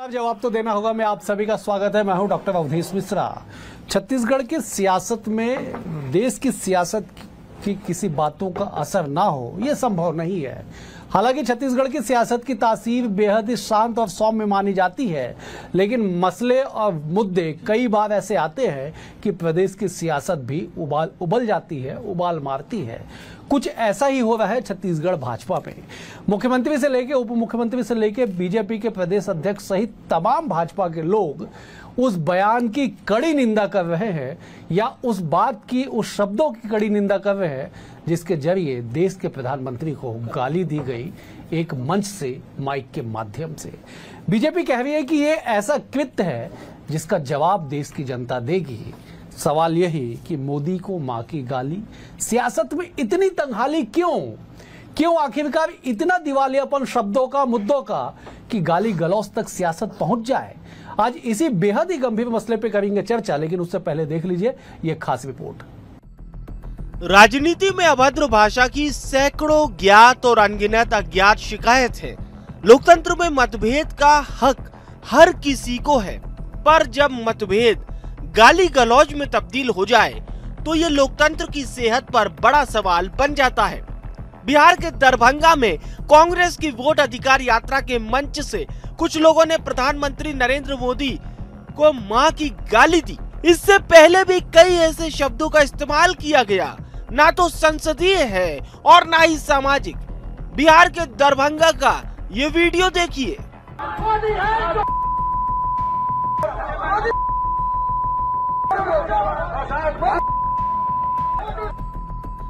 जवाब तो देना होगा। मैं आप सभी का स्वागत है। मैं हूं डॉक्टर अवधेश मिश्रा। छत्तीसगढ़ की सियासत में देश की सियासत की किसी बातों का असर ना हो, यह संभव नहीं है। हालांकि छत्तीसगढ़ की सियासत की तासीर बेहद ही शांत और सौम्य मानी जाती है, लेकिन मसले और मुद्दे कई बार ऐसे आते हैं कि प्रदेश की सियासत भी उबल जाती है, उबाल मारती है। कुछ ऐसा ही हो रहा है छत्तीसगढ़ भाजपा में। मुख्यमंत्री से लेकर उप मुख्यमंत्री से लेकर बीजेपी के प्रदेश अध्यक्ष सहित तमाम भाजपा के लोग उस बयान की कड़ी निंदा कर रहे हैं, या उस बात की, उस शब्दों की कड़ी निंदा कर रहे हैं जिसके जरिए देश के प्रधानमंत्री को गाली दी गई एक मंच से, माइक के माध्यम से। बीजेपी कह रही है कि ये ऐसा कृत्य है जिसका जवाब देश की जनता देगी। सवाल यही कि मोदी को मां की गाली, सियासत में इतनी तंगहाली क्यों आखिरकार इतना दिवालियापन शब्दों का, मुद्दों का, कि गाली गलौज तक सियासत पहुंच जाए। आज इसी बेहद ही गंभीर मसले पे करेंगे चर्चा, लेकिन उससे पहले देख लीजिए ये खास रिपोर्ट। राजनीति में अभद्र भाषा की सैकड़ों ज्ञात और अनगिनत अज्ञात शिकायत है। लोकतंत्र में मतभेद का हक हर किसी को है, पर जब मतभेद गाली गलौज में तब्दील हो जाए तो ये लोकतंत्र की सेहत पर बड़ा सवाल बन जाता है। बिहार के दरभंगा में कांग्रेस की वोट अधिकार यात्रा के मंच से कुछ लोगों ने प्रधानमंत्री नरेंद्र मोदी को मां की गाली दी। इससे पहले भी कई ऐसे शब्दों का इस्तेमाल किया गया, ना तो संसदीय है और ना ही सामाजिक। बिहार के दरभंगा का ये वीडियो देखिए।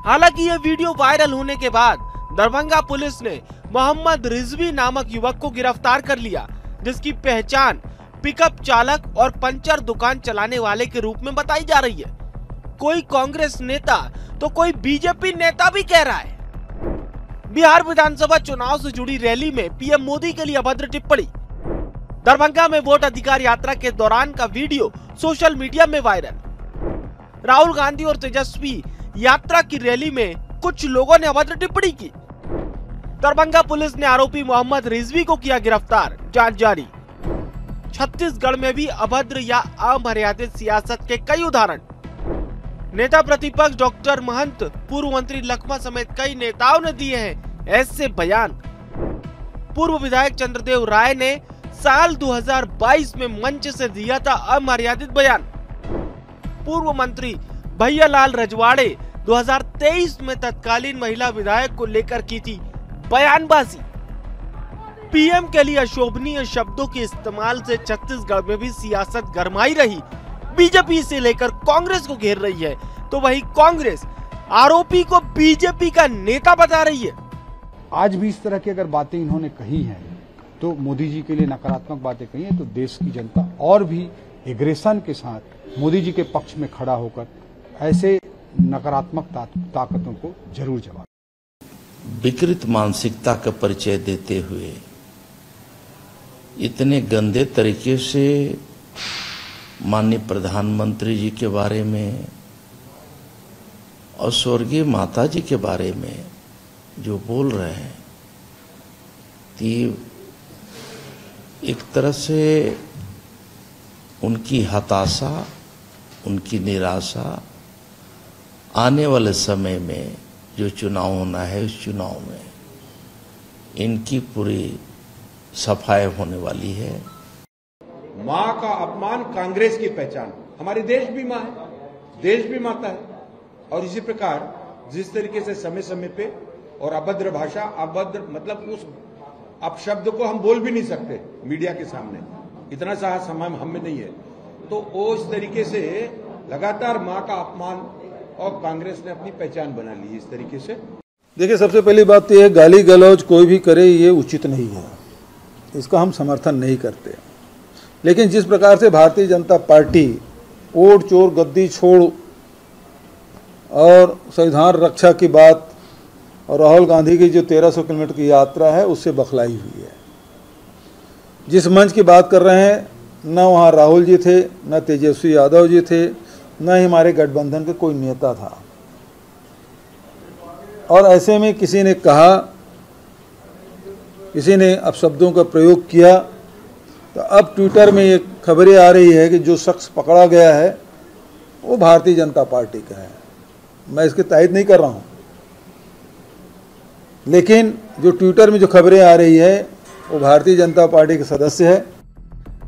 हालांकि ये वीडियो वायरल होने के बाद दरभंगा पुलिस ने मोहम्मद रिजवी नामक युवक को गिरफ्तार कर लिया, जिसकी पहचान पिकअप चालक और पंचर दुकान चलाने वाले के रूप में बताई जा रही है। कोई कांग्रेस नेता तो कोई बीजेपी नेता भी कह रहा है। बिहार विधानसभा चुनाव से जुड़ी रैली में पीएम मोदी के लिए अभद्र टिप्पणी। दरभंगा में वोट अधिकार यात्रा के दौरान का वीडियो सोशल मीडिया में वायरल। राहुल गांधी और तेजस्वी यात्रा की रैली में कुछ लोगों ने अभद्र टिप्पणी की। दरभंगा पुलिस ने आरोपी मोहम्मद रिजवी को किया गिरफ्तार, जांच जारी। छत्तीसगढ़ में भी अभद्र या अमर्यादित सियासत के कई उदाहरण। नेता प्रतिपक्ष डॉक्टर महंत, पूर्व मंत्री लखमा समेत कई नेताओं ने दिए हैं ऐसे बयान। पूर्व विधायक चंद्रदेव राय ने साल 2022 में मंच से दिया था अमर्यादित बयान। पूर्व मंत्री भैयालाल रजवाड़े 2023 में तत्कालीन महिला विधायक को लेकर की थी बयानबाजी। पीएम के लिए अशोभनीय शब्दों के इस्तेमाल से छत्तीसगढ़ में भी सियासत गरमाई रही। बीजेपी से लेकर कांग्रेस को घेर रही है, तो वही कांग्रेस आरोपी को बीजेपी का नेता बता रही है। आज भी इस तरह की अगर बातें इन्होंने कही हैं, तो मोदी जी के लिए नकारात्मक बातें कही हैं, तो देश की जनता और भी एग्रेशन के साथ मोदी जी के पक्ष में खड़ा होकर ऐसे नकारात्मक ताकतों को जरूर जवाब। विकृत मानसिकता का परिचय देते हुए इतने गंदे तरीके से माननीय प्रधानमंत्री जी के बारे में और स्वर्गीय माता जी के बारे में जो बोल रहे हैं, एक तरह से उनकी हताशा, उनकी निराशा, आने वाले समय में जो चुनाव होना है उस चुनाव में इनकी पूरी सफाई होने वाली है। मां का अपमान कांग्रेस की पहचान। हमारी देश भी मां है, देश भी माता है। और इसी प्रकार जिस तरीके से समय समय पे और अभद्र भाषा, अभद्र मतलब उस अपशब्द को हम बोल भी नहीं सकते मीडिया के सामने, इतना साहस हम में नहीं है, तो उस तरीके से लगातार मां का अपमान, और कांग्रेस ने अपनी पहचान बना ली इस तरीके से। देखिए, सबसे पहली बात तो यह है, गाली गलौज कोई भी करे ये उचित नहीं है, इसका हम समर्थन नहीं करते। लेकिन जिस प्रकार से भारतीय जनता पार्टी ओट चोर गद्दी छोड़ और संविधान रक्षा की बात और राहुल गांधी की जो 1300 किलोमीटर की यात्रा है उससे बखलाई हुई है। जिस मंच की बात कर रहे हैं, न वहाँ राहुल जी थे, न तेजस्वी यादव जी थे, न ही हमारे गठबंधन के कोई नेता था। और ऐसे में किसी ने कहा, किसी ने अपशब्दों का प्रयोग किया तो अब ट्विटर में ये खबरें आ रही है कि जो शख्स पकड़ा गया है वो भारतीय जनता पार्टी का है। मैं इसकी तायद नहीं कर रहा हूं, लेकिन जो ट्विटर में जो खबरें आ रही है वो भारतीय जनता पार्टी के सदस्य है।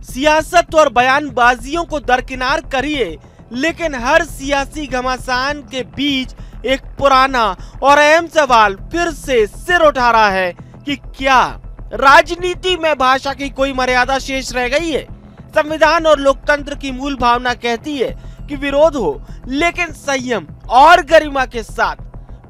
सियासत और बयानबाजियों को दरकिनार करिए, लेकिन हर सियासी घमासान के बीच एक पुराना और अहम सवाल फिर से सिर उठा रहा है कि क्या राजनीति में भाषा की कोई मर्यादा शेष रह गई है? संविधान और लोकतंत्र की मूल भावना कहती है कि विरोध हो, लेकिन संयम और गरिमा के साथ।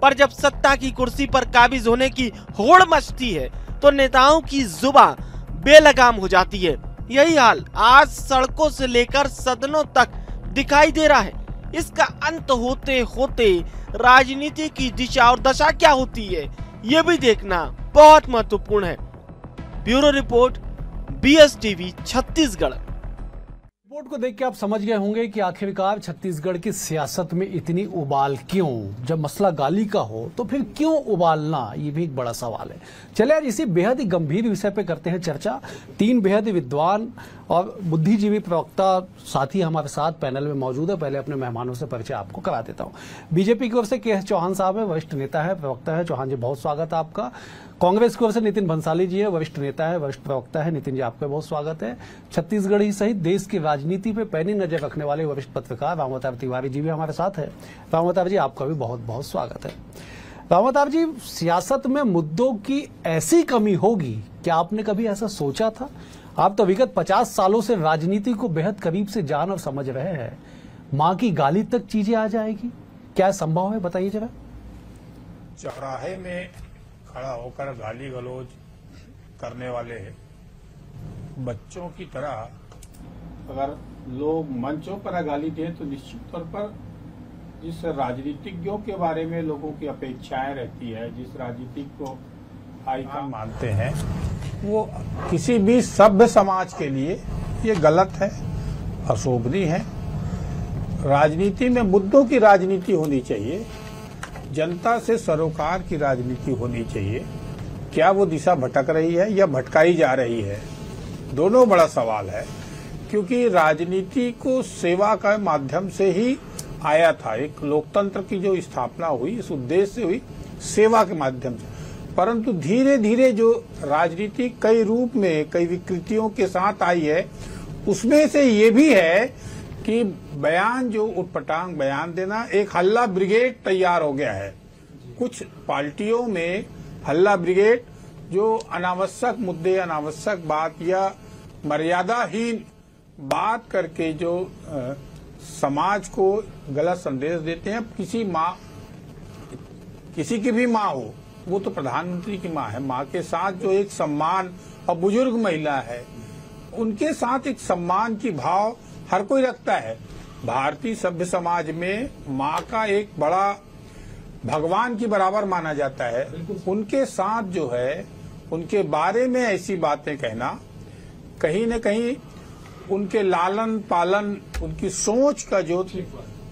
पर जब सत्ता की कुर्सी पर काबिज होने की होड़ मचती है तो नेताओं की जुबान बेलगाम हो जाती है। यही हाल आज सड़कों से लेकर सदनों तक दिखाई दे रहा है। इसका अंत होते होते राजनीति की दिशा और दशा क्या होती है, ये भी देखना बहुत महत्वपूर्ण है। Bureau report, BSTV Chhattisgarh. Report को देख के आप समझ गए होंगे कि आखिरकार छत्तीसगढ़ की सियासत में इतनी उबाल क्यों। जब मसला गाली का हो तो फिर क्यों उबालना, ये भी एक बड़ा सवाल है। चले आज इसी बेहद ही गंभीर विषय पे करते हैं चर्चा। 3 बेहद ही विद्वान और बुद्धिजीवी प्रवक्ता साथी हमारे साथ पैनल में मौजूद है। पहले अपने मेहमानों से परिचय आपको करा देता हूँ। बीजेपी की ओर से KS चौहान साहब है, वरिष्ठ नेता है, प्रवक्ता है। चौहान जी बहुत स्वागत है आपका। कांग्रेस की ओर से नितिन भंसाली जी है, वरिष्ठ नेता है, वरिष्ठ प्रवक्ता है। नितिन जी आपका बहुत स्वागत है। छत्तीसगढ़ ही सहित देश की राजनीति पे पैनी नजर रखने वाले वरिष्ठ पत्रकार रामावतार तिवारी जी भी हमारे साथ है। रामावतार जी आपका भी बहुत बहुत स्वागत है। रामावतार जी, सियासत में मुद्दों की ऐसी कमी होगी, क्या आपने कभी ऐसा सोचा था? आप तो विगत 50 सालों से राजनीति को बेहद करीब से जान और समझ रहे हैं। माँ की गाली तक चीजें आ जाएगी, क्या संभव है? बताइए जरा। चौराहे में खड़ा होकर गाली गलौज करने वाले बच्चों की तरह अगर लोग मंचों पर गाली दें तो निश्चित तौर पर जिस राजनीतिज्ञों के बारे में लोगों की अपेक्षाएं रहती है, जिस राजनीतिक को आइकन मानते हैं, वो किसी भी सभ्य समाज के लिए ये गलत है, अशोभनीय है। राजनीति में मुद्दों की राजनीति होनी चाहिए, जनता से सरोकार की राजनीति होनी चाहिए। क्या वो दिशा भटक रही है या भटकाई जा रही है, दोनों बड़ा सवाल है। क्योंकि राजनीति को सेवा का माध्यम से ही आया था। एक लोकतंत्र की जो स्थापना हुई इस उद्देश्य से हुई, सेवा के माध्यम से। परंतु धीरे धीरे जो राजनीति कई रूप में, कई विकृतियों के साथ आई है, उसमें से ये भी है कि बयान, जो उटपटांग बयान देना, एक हल्ला ब्रिगेड तैयार हो गया है। कुछ पार्टियों में हल्ला ब्रिगेड जो अनावश्यक मुद्दे, अनावश्यक बात या मर्यादाहीन बात करके जो समाज को गलत संदेश देते हैं। किसी की भी माँ हो, वो तो प्रधानमंत्री की माँ है, माँ के साथ जो एक सम्मान, और बुजुर्ग महिला है उनके साथ एक सम्मान की भाव हर कोई रखता है। भारतीय सभ्य समाज में माँ का एक बड़ा भगवान की बराबर माना जाता है। उनके साथ जो है, उनके बारे में ऐसी बातें कहना कहीं न कहीं उनके लालन पालन, उनकी सोच का जो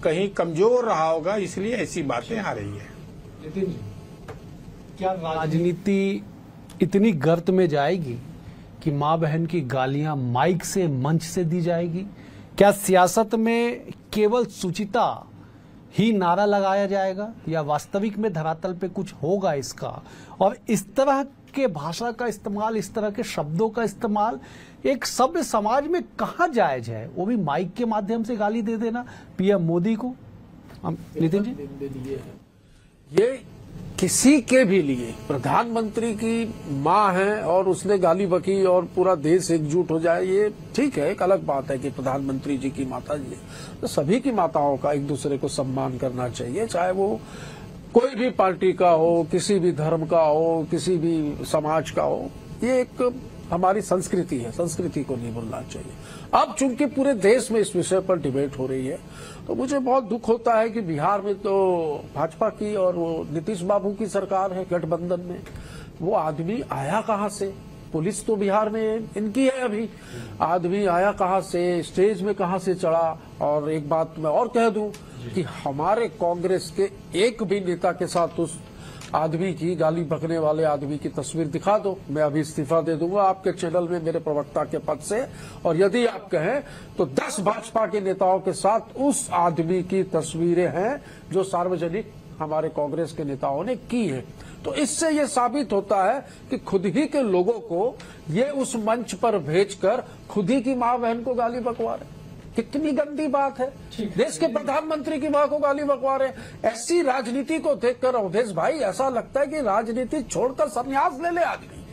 कहीं कमजोर रहा होगा, इसलिए ऐसी बातें आ रही है। नितिन जी, क्या राजनीति इतनी गर्त में जाएगी कि माँ बहन की गालियां माइक से, मंच से दी जाएगी? क्या सियासत में केवल सुचिता ही नारा लगाया जाएगा या वास्तविक में धरातल पे कुछ होगा इसका? और इस तरह के भाषा का इस्तेमाल, इस तरह के शब्दों का इस्तेमाल एक सभ्य समाज में कहाँ जायज है? वो भी माइक के माध्यम से गाली दे देना PM मोदी को। नितिन जी, ये किसी के भी लिए, प्रधानमंत्री की माँ है और उसने गाली बकी और पूरा देश एकजुट हो जाए, ये ठीक है। एक अलग बात है कि प्रधानमंत्री जी की माता जी, तो सभी की माताओं का एक दूसरे को सम्मान करना चाहिए, चाहे वो कोई भी पार्टी का हो, किसी भी धर्म का हो, किसी भी समाज का हो। ये एक हमारी संस्कृति है, संस्कृति को नहीं भूलना चाहिए। अब चूंकि पूरे देश में इस विषय पर डिबेट हो रही है, तो मुझे बहुत दुख होता है कि बिहार में तो भाजपा की और वो नीतीश बाबू की सरकार है गठबंधन में। वो आदमी आया कहाँ से? पुलिस तो बिहार में इनकी है अभी। आदमी आया कहाँ से, स्टेज में कहाँ से चढ़ा? और एक बात मैं और कह दूं कि हमारे कांग्रेस के एक भी नेता के साथ उस आदमी की, गाली बकने वाले आदमी की तस्वीर दिखा दो, मैं अभी इस्तीफा दे दूंगा आपके चैनल में मेरे प्रवक्ता के पद से। और यदि आप कहें तो 10 भाजपा के नेताओं के साथ उस आदमी की तस्वीरें हैं जो सार्वजनिक हमारे कांग्रेस के नेताओं ने की है। तो इससे ये साबित होता है कि खुद ही के लोगों को ये उस मंच पर भेजकर खुद ही की मां बहन को गाली बकवा रहे। कितनी गंदी बात है। देश के प्रधानमंत्री की मां को गाली बकवा रहे। ऐसी राजनीति को देखकर अवधेश भाई ऐसा लगता है कि राजनीति छोड़कर संन्यास ले ले आदमी।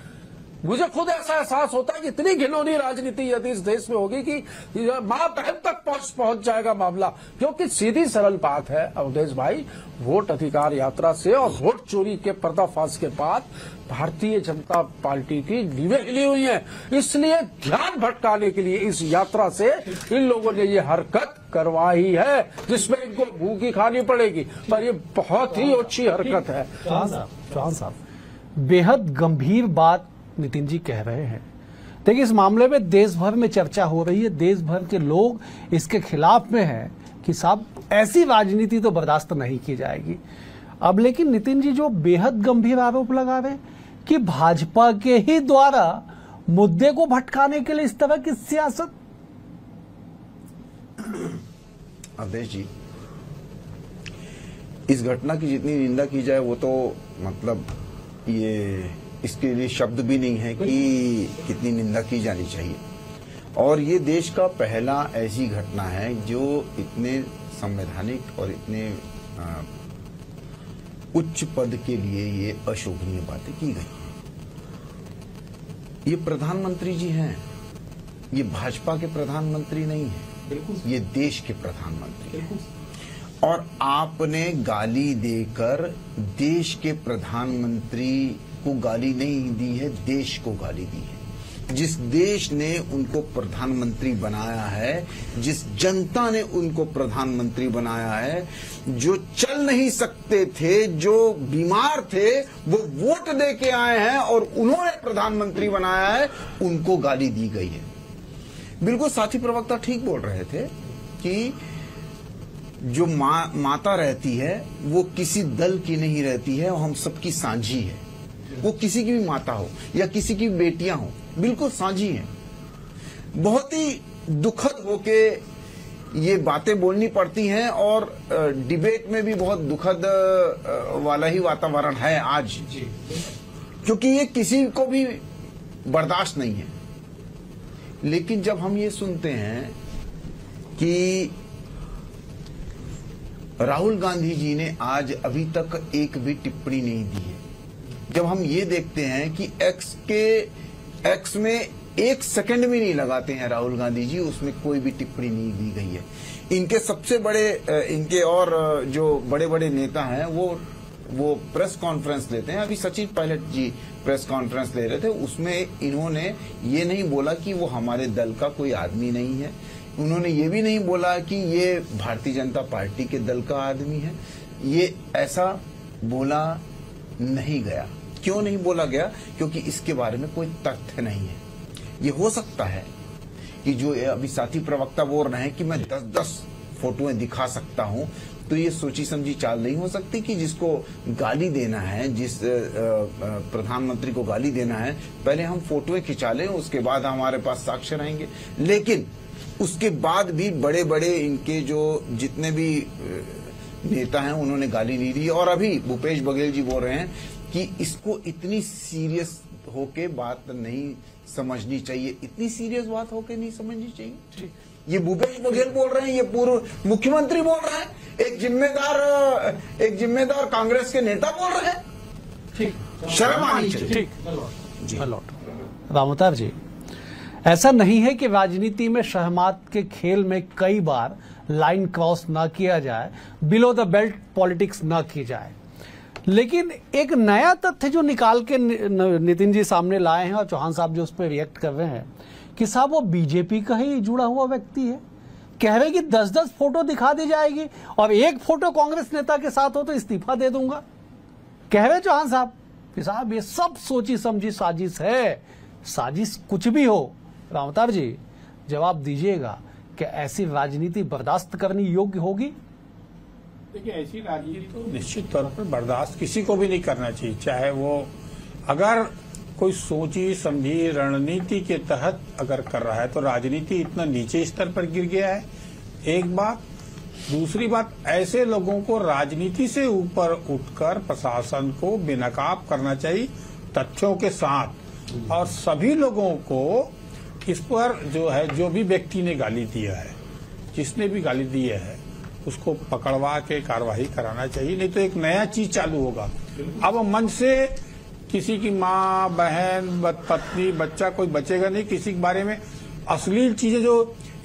मुझे खुद ऐसा एहसास होता है कि इतनी घिनौनी राजनीति यदि इस देश में होगी कि मां बहन तक पहुंच जाएगा मामला। क्योंकि सीधी सरल बात है अवधेश भाई, वोट अधिकार यात्रा से और वोट चोरी के पर्दाफाश के बाद भारतीय जनता पार्टी की नींवें हिली हुई हैं। इसलिए ध्यान भटकाने के लिए इस यात्रा से इन लोगों ने ये हरकत करवाई है जिसमें इनको भूखी खानी पड़ेगी, पर ये बहुत ही अच्छी हरकत है। चौहान साहब, बेहद गंभीर बात नितिन जी कह रहे हैं। देखिए, इस मामले में देश भर में चर्चा हो रही है, देश भर के लोग इसके खिलाफ में हैं कि साहब ऐसी राजनीति तो बर्दाश्त नहीं की जाएगी। अब लेकिन नितिन जी जो बेहद गंभीर आरोप लगा रहे कि भाजपा के ही द्वारा मुद्दे को भटकाने के लिए इस तरह की सियासत। अवधेश जी, इस घटना की जितनी निंदा की जाए वो तो मतलब ये इसके लिए शब्द भी नहीं है कि कितनी निंदा की जानी चाहिए। और ये देश का पहला ऐसी घटना है जो इतने संवैधानिक और इतने उच्च पद के लिए ये अशोभनीय बातें की गई हैं। ये प्रधानमंत्री जी हैं, ये भाजपा के प्रधानमंत्री नहीं है, ये देश के प्रधानमंत्री हैं। और आपने गाली देकर देश के प्रधानमंत्री को गाली नहीं दी है, देश को गाली दी है। जिस देश ने उनको प्रधानमंत्री बनाया है, जिस जनता ने उनको प्रधानमंत्री बनाया है, जो चल नहीं सकते थे, जो बीमार थे, वो वोट दे के आए हैं और उन्होंने प्रधानमंत्री बनाया है, उनको गाली दी गई है। बिल्कुल साथी प्रवक्ता ठीक बोल रहे थे कि जो माता रहती है वो किसी दल की नहीं रहती है, वो हम सबकी साझी है। वो किसी की भी माता हो या किसी की बेटियां हो, बिल्कुल साझी है। बहुत ही दुखद होके ये बातें बोलनी पड़ती हैं और डिबेट में भी बहुत दुखद वाला ही वातावरण है आज, क्योंकि ये किसी को भी बर्दाश्त नहीं है। लेकिन जब हम ये सुनते हैं कि राहुल गांधी जी ने आज अभी तक एक भी टिप्पणी नहीं दी है, जब हम ये देखते हैं कि एक्स में 1 सेकंड भी नहीं लगाते हैं राहुल गांधी जी, उसमें कोई भी टिप्पणी नहीं दी गई है। इनके सबसे बड़े इनके और जो बड़े बड़े नेता हैं वो प्रेस कॉन्फ्रेंस लेते हैं। अभी सचिन पायलट जी प्रेस कॉन्फ्रेंस ले रहे थे, उसमें इन्होंने ये नहीं बोला कि वो हमारे दल का कोई आदमी नहीं है। उन्होंने ये भी नहीं बोला कि ये भारतीय जनता पार्टी के दल का आदमी है। ये ऐसा बोला नहीं गया। क्यों नहीं बोला गया? क्योंकि इसके बारे में कोई तथ्य नहीं है। ये हो सकता है कि जो अभी साथी प्रवक्ता बोल रहे हैं कि मैं 10-10 फोटोएं दिखा सकता हूं, तो ये सोची समझी चाल नहीं हो सकती कि जिसको गाली देना है, जिस प्रधानमंत्री को गाली देना है, पहले हम फोटोएं खिंचा लें, उसके बाद हमारे पास साक्ष्य रहेंगे। लेकिन उसके बाद भी बड़े बड़े इनके जो जितने भी नेता हैं उन्होंने गाली नहीं दी। और अभी भूपेश बघेल जी बोल रहे हैं कि इसको इतनी सीरियस होके बात नहीं समझनी चाहिए, इतनी सीरियस बात होके नहीं समझनी चाहिए। ये भूपेश बघेल बोल रहे हैं, ये पूर्व मुख्यमंत्री बोल रहे हैं, एक जिम्मेदार कांग्रेस के नेता बोल रहे हैं। ठीक, शर्म आनी चाहिए। रामोतार जी, ऐसा नहीं है कि राजनीति में शहमात के खेल में कई बार लाइन क्रॉस ना किया जाए, बिलो द बेल्ट पॉलिटिक्स ना की जाए, लेकिन एक नया तथ्य जो निकाल के नितिन जी सामने लाए हैं और चौहान साहब जो उस पर रिएक्ट कर रहे हैं कि साहब वो बीजेपी का ही जुड़ा हुआ व्यक्ति है। कह रहे कि 10-10 फोटो दिखा दी जाएगी और एक फोटो कांग्रेस नेता के साथ हो तो इस्तीफा दे दूंगा। कह रहे चौहान साहब कि साहब ये सब सोची समझी साजिश है। साजिश कुछ भी हो, रामतार जी जवाब दीजिएगा कि ऐसी राजनीति बर्दाश्त करनी योग्य होगी? देखिए, ऐसी राजनीति तो निश्चित तौर पर बर्दाश्त किसी को भी नहीं करना चाहिए, चाहे वो अगर कोई सोची समझी रणनीति के तहत अगर कर रहा है तो राजनीति इतना नीचे स्तर पर गिर गया है, एक बात। दूसरी बात, ऐसे लोगों को राजनीति से ऊपर उठकर प्रशासन को बेनकाब करना चाहिए तथ्यों के साथ, और सभी लोगों को इस पर जो है, जो भी व्यक्ति ने गाली दिया है, जिसने भी गाली दी है, उसको पकड़वा के कार्रवाई कराना चाहिए, नहीं तो एक नया चीज चालू होगा। अब मंच से किसी की माँ, बहन, पत्नी, बच्चा कोई बचेगा नहीं। किसी के बारे में अश्लील चीजें जो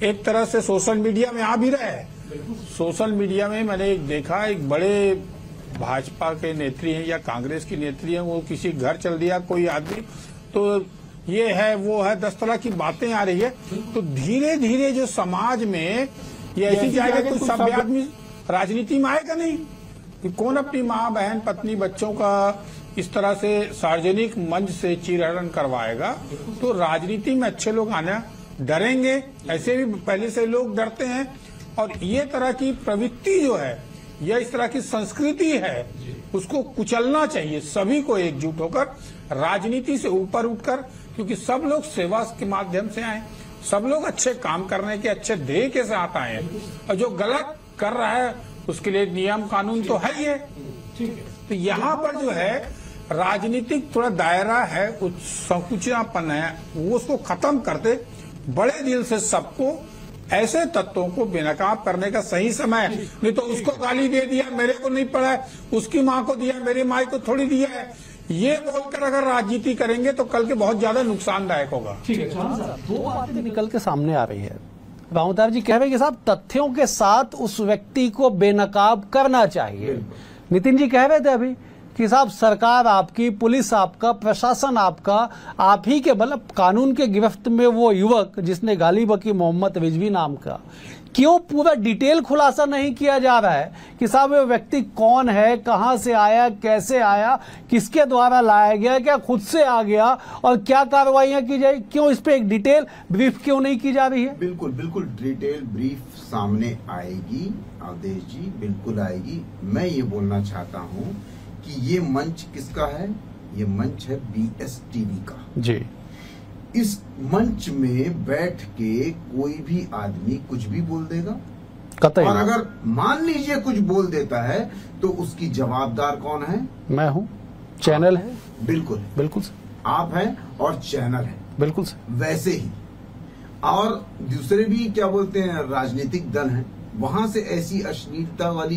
एक तरह से सोशल मीडिया में आ भी रहे हैं, सोशल मीडिया में मैंने एक देखा, एक बड़े भाजपा के नेत्री हैं या कांग्रेस की नेत्री हैं, वो किसी घर चल दिया कोई आदमी, तो ये है वो है, 10 तरह की बातें आ रही है। तो धीरे धीरे जो समाज में ये ऐसी जाएगा कि सब आदमी राजनीति में आएगा नहीं, कि कौन अपनी माँ, बहन, पत्नी, बच्चों का इस तरह से सार्वजनिक मंच से चीरहरण करवाएगा। तो राजनीति में अच्छे लोग आना डरेंगे, ऐसे भी पहले से लोग डरते हैं। और ये तरह की प्रवृत्ति जो है, यह इस तरह की संस्कृति है, उसको कुचलना चाहिए सभी को एकजुट होकर, राजनीति से ऊपर उठकर, क्योंकि सब लोग सेवा के माध्यम से आए, सब लोग अच्छे काम करने के अच्छे ध्येय के साथ आए हैं, और जो गलत कर रहा है उसके लिए नियम कानून तो है ही है। तो यहाँ पर जो है राजनीतिक थोड़ा दायरा है, कुछ संकुचनापन है, वो उसको खत्म करते बड़े दिल से सबको ऐसे तत्वों को बेनकाब करने का सही समय है। नहीं तो उसको गाली दे दिया, मेरे को नहीं पड़ा है, उसकी माँ को दिया, मेरी माँ को थोड़ी दिया है, ये बोलकर अगर राजनीति करेंगे तो कल के बहुत ज्यादा नुकसानदायक होगा। ठीक है, दो बातें निकल के सामने आ रही है। रामोदार जी कह रहे हैं कि साहब तथ्यों के साथ उस व्यक्ति को बेनकाब करना चाहिए। नितिन जी कह रहे थे अभी कि साहब सरकार आपकी, पुलिस आपका, प्रशासन आपका, आप ही के मतलब कानून के गिरफ्त में वो युवक जिसने गाली बकी मोहम्मद रिजवी नाम का, क्यों पूरा डिटेल खुलासा नहीं किया जा रहा है कि साहब ये व्यक्ति कौन है, कहां से आया, कैसे आया, किसके द्वारा लाया गया, क्या खुद से आ गया, और क्या कार्रवाइयां की जाए, क्यों इस पे एक डिटेल ब्रीफ क्यों नहीं की जा रही है? बिल्कुल बिल्कुल डिटेल ब्रीफ सामने आएगी अवधेश जी, बिल्कुल आएगी। मैं ये बोलना चाहता हूँ कि ये मंच किसका है? ये मंच है BSTV का जी। इस मंच में बैठ के कोई भी आदमी कुछ भी बोल देगा, और अगर मान लीजिए कुछ बोल देता है तो उसकी जवाबदार कौन है? मैं हूँ, चैनल है। बिल्कुल बिल्कुल आप हैं और चैनल है। बिल्कुल वैसे ही और दूसरे भी क्या बोलते हैं राजनीतिक दल हैं, वहां से ऐसी अश्लीलता वाली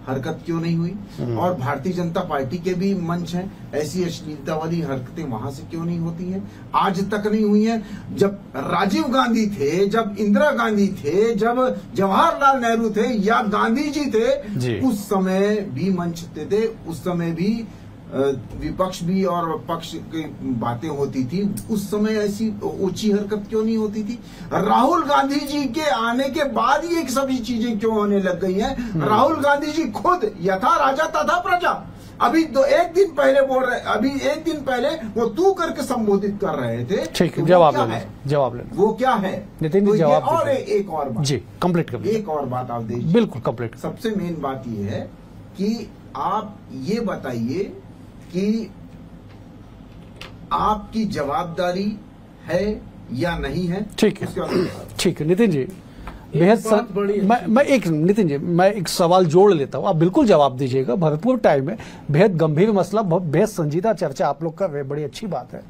हरकत क्यों नहीं हुई? और भारतीय जनता पार्टी के भी मंच हैं, ऐसी अश्लीलता वाली हरकतें वहां से क्यों नहीं होती हैं? आज तक नहीं हुई हैं। जब राजीव गांधी थे, जब इंदिरा गांधी थे, जब जवाहरलाल नेहरू थे या गांधी जी थे, उस समय भी मंच थे, उस समय भी विपक्ष भी और पक्ष की बातें होती थी। उस समय ऐसी ऊंची हरकत क्यों नहीं होती थी? राहुल गांधी जी के आने के बाद ये सभी चीजें क्यों होने लग गई हैं? राहुल गांधी जी खुद यथा राजा तथा प्रजा, अभी एक दिन पहले बोल रहे, अभी एक दिन पहले वो तू करके संबोधित कर रहे थे। ठीक है, जवाब ले वो क्या है नितिन जी? जवाब और एक और बात जी, कंप्लीट कर एक और बात आप देखिए। बिल्कुल कंप्लीट। सबसे मेन बात ये है कि आप ये बताइए कि आपकी जवाबदारी है या नहीं है। ठीक है, ठीक है नितिन जी, नितिन जी मैं एक सवाल जोड़ लेता हूँ, आप बिल्कुल जवाब दीजिएगा, भरपूर टाइम है, बेहद गंभीर मसला, बेहद संजीदा चर्चा आप लोग कर रहे हैं, बड़ी अच्छी बात है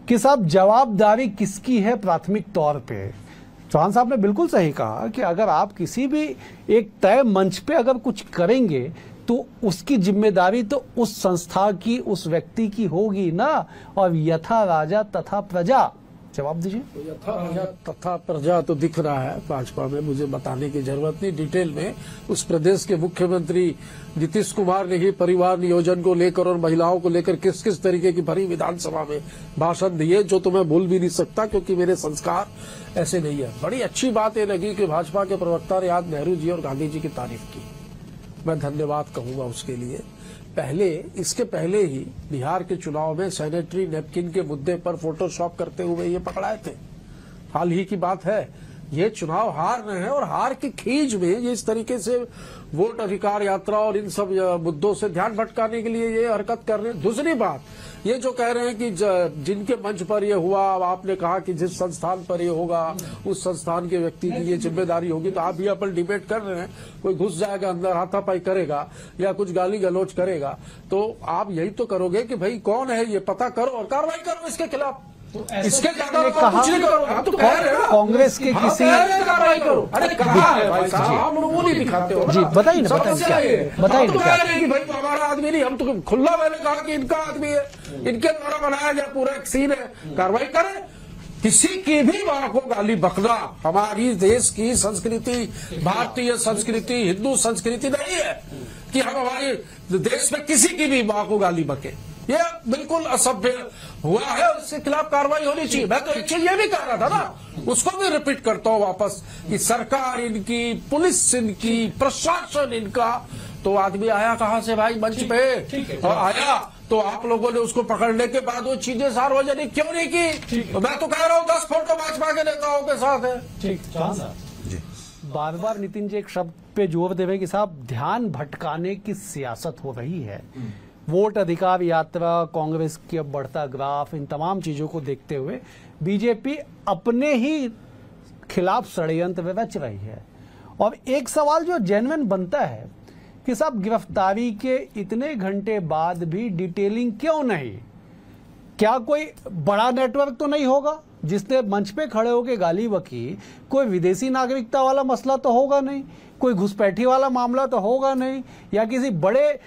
कि साहब जवाबदारी किसकी है प्राथमिक तौर पे। चौहान साहब ने बिल्कुल सही कहा कि अगर आप किसी भी एक तय मंच पे अगर कुछ करेंगे तो उसकी जिम्मेदारी तो उस संस्था की, उस व्यक्ति की होगी ना, और यथा राजा तथा प्रजा। जवाब दीजिए। यथा राजा तथा प्रजा तो दिख रहा है भाजपा में, मुझे बताने की जरूरत नहीं डिटेल में। उस प्रदेश के मुख्यमंत्री नीतीश कुमार ने ही परिवार नियोजन को लेकर और महिलाओं को लेकर किस किस तरीके की भरी विधानसभा में भाषण दिए, जो तो मैं बोल भी नहीं सकता क्योंकि मेरे संस्कार ऐसे नहीं है। बड़ी अच्छी बात ये लगी कि भाजपा के प्रवक्ता ने आज नेहरू जी और गांधी जी की तारीफ की, मैं धन्यवाद कहूंगा उसके लिए। इसके पहले ही बिहार के चुनाव में सैनिटरी नैपकिन के मुद्दे पर फोटोशॉप करते हुए ये पकड़ाए थे, हाल ही की बात है। ये चुनाव हार रहे हैं और हार की खींच में ये इस तरीके से वोट अधिकार यात्रा और इन सब मुद्दों से ध्यान भटकाने के लिए ये हरकत कर रहे हैं। दूसरी बात, ये जो कह रहे हैं कि जिनके मंच पर ये हुआ, आपने कहा कि जिस संस्थान पर ये होगा उस संस्थान के व्यक्ति की ये जिम्मेदारी होगी, तो आप भी अपन डिबेट कर रहे हैं, कोई घुस जाएगा अंदर, हाथापाई करेगा या कुछ गाली गलौज करेगा, तो आप यही तो करोगे कि भाई कौन है ये पता करो और कार्रवाई करो इसके खिलाफ। इसके ज्यादा कुछ नहीं करो। आप तो कह रहे हैं कांग्रेस के किसी कार्रवाई करो। अरे कहा है भाई साहब, आप लोगों नहीं दिखाते हो जी, बताइए ना, बताइए तो कह रहे हैं कि भाई हमारा आदमी नहीं, हम तो खुला मैंने कहा कि इनका आदमी है, इनके द्वारा बनाया गया पूरा एक सीन है, कार्रवाई करें। किसी की भी मां को गाली बकना हमारी देश की संस्कृति, भारतीय संस्कृति, हिंदू संस्कृति नहीं है कि हम हमारे देश में किसी की भी मां को गाली बके। ये बिल्कुल असभ्य हुआ है, उसके खिलाफ कार्रवाई होनी चाहिए। मैं तो एक चीज ये भी कह रहा था ना, उसको भी रिपीट करता हूं वापस कि सरकार इनकी, पुलिस इनकी, प्रशासन इनका, तो आदमी आया कहां से भाई मंच पे, और आया तो आप लोगों ने उसको पकड़ने के बाद वो चीजें सार्वजनिक क्यों नहीं की? तो मैं तो कह रहा हूँ 10 फोटो भाजपा के नेताओं के साथ है। ठीक, बार बार नितिन जी एक शब्द पे जोर दे रहे कि साहब ध्यान भटकाने की सियासत हो रही है। वोट अधिकार यात्रा, कांग्रेस के बढ़ता ग्राफ, इन तमाम चीजों को देखते हुए बीजेपी अपने ही खिलाफ षड्यंत्र रच रही है। और एक सवाल जो जेन्युइन बनता है कि साहब गिरफ्तारी के इतने घंटे बाद भी डिटेलिंग क्यों नहीं? क्या कोई बड़ा नेटवर्क तो नहीं होगा जिसने मंच पे खड़े होकर गाली बकी? कोई विदेशी नागरिकता वाला मसला तो होगा नहीं, कोई घुसपैठी वाला मामला तो होगा नहीं, या किसी बड़े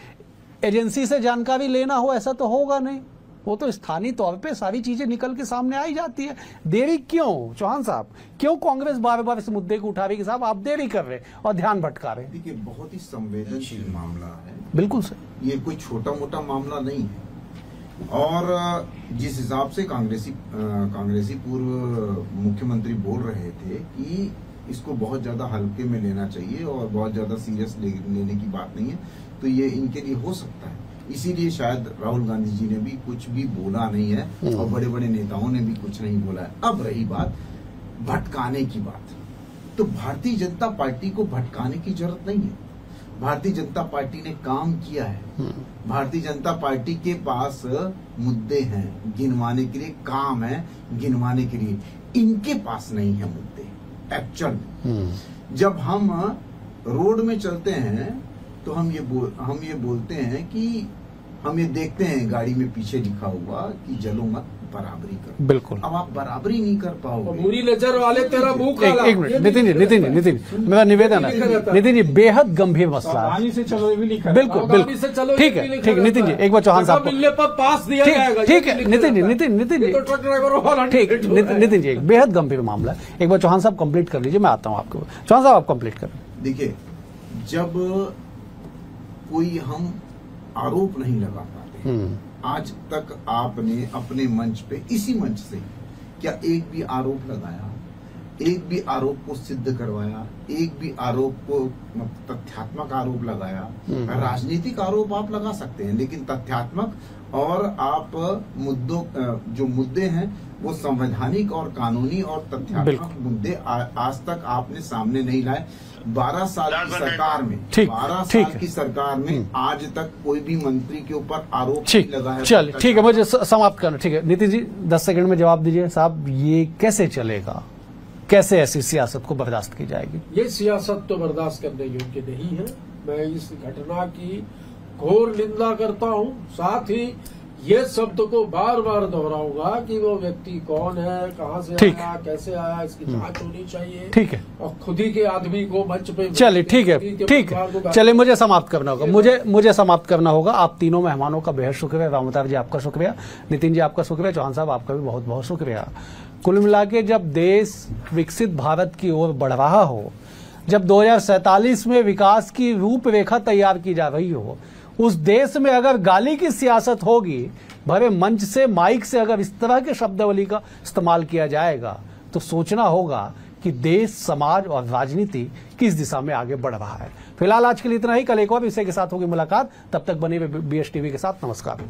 एजेंसी से जानकारी लेना हो ऐसा तो होगा नहीं। वो तो स्थानीय तौर पे सारी चीजें निकल के सामने आई जाती है। देरी क्यों चौहान साहब, क्यों कांग्रेस बार बार इस मुद्दे को उठा रही कि साहब आप देरी कर रहे और ध्यान भटका रहे? देखिए, बहुत ही संवेदनशील मामला है। बिल्कुल सर, ये कोई छोटा मोटा मामला नहीं है। और जिस हिसाब से कांग्रेसी पूर्व मुख्यमंत्री बोल रहे थे कि इसको बहुत ज्यादा हल्के में लेना चाहिए और बहुत ज्यादा सीरियस लेने की बात नहीं है, तो ये इनके लिए हो सकता है। इसीलिए शायद राहुल गांधी जी ने भी कुछ भी बोला नहीं है और बड़े बड़े नेताओं ने भी कुछ नहीं बोला है। अब रही बात भटकाने की बात, तो भारतीय जनता पार्टी को भटकाने की जरूरत नहीं है। भारतीय जनता पार्टी ने काम किया है। भारतीय जनता पार्टी के पास मुद्दे हैं गिनवाने के लिए, काम है गिनवाने के लिए। इनके पास नहीं है मुद्दे एक्चुअल में। जब हम रोड में चलते हैं तो हम ये बोलते हैं कि हम ये देखते हैं गाड़ी में पीछे लिखा हुआ कि जलो मत, बराबरी करो। बिल्कुल। अब आप बराबरी नहीं कर पाओगे। बुरी नजर वाले तेरा मुंह काला। एक मिनट नितिन जी, मेरा निवेदन है नितिन जी, बेहद गंभीर मसला है। से चलो भी नहीं बिल्कुल, ठीक है नितिन जी, एक बार चौहान साहब को मिलने पर पास दिया जाएगा। ठीक है नितिन जी, ट्रक ड्राइवर वाला ठीक, नितिन जी, एक बेहद गंभीर मामला है। एक बार चौहान साहब कंप्लीट कर लीजिए, मैं आता हूँ आपको। चौहान साहब आप कंप्लीट करें। देखिए, जब कोई हम आरोप नहीं लगा पाते, आज तक आपने अपने मंच पे, इसी मंच से क्या एक भी आरोप लगाया, एक भी आरोप को सिद्ध करवाया, एक भी आरोप को तथ्यात्मक आरोप लगाया? राजनीतिक आरोप आप लगा सकते हैं, लेकिन तथ्यात्मक और आप जो मुद्दे हैं वो संवैधानिक और कानूनी और तथ्यात्मक मुद्दे आज तक आपने सामने नहीं लाए। 12 साल की सरकार में, 12 साल की सरकार में आज तक कोई भी मंत्री के ऊपर आरोप नहीं लगा है। चल ठीक है, मुझे समाप्त करना। ठीक है नितिन जी, 10 सेकंड में जवाब दीजिए साहब, ये कैसे चलेगा? कैसे ऐसी सियासत को बर्दाश्त की जाएगी? ये सियासत तो बर्दाश्त करने योग्य नहीं है। मैं इस घटना की घोर निंदा करता हूं। साथ ही ये शब्द को बार बार दोहराऊंगा कि वो व्यक्ति कौन है, कहां से आया, कैसे आया, इसकी जांच होनी चाहिए। ठीक है। और खुद ही के आदमी को मंच पे, चलिए ठीक है, चलिए मुझे समाप्त करना होगा, मुझे समाप्त करना होगा। आप तीनों मेहमानों का बेहद शुक्रिया। रामवतार जी आपका शुक्रिया, नितिन जी आपका शुक्रिया, चौहान साहब आपका भी बहुत बहुत शुक्रिया। कुल मिला के जब देश विकसित भारत की ओर बढ़ रहा हो, जब 2047 में विकास की रूपरेखा तैयार की जा रही हो, उस देश में अगर गाली की सियासत होगी, भरे मंच से, माइक से अगर इस तरह के शब्दावली का इस्तेमाल किया जाएगा, तो सोचना होगा कि देश, समाज और राजनीति किस दिशा में आगे बढ़ रहा है। फिलहाल आज के लिए इतना ही। कल एक और विषय के साथ होगी मुलाकात। तब तक बने BS टीवी के साथ। नमस्कार।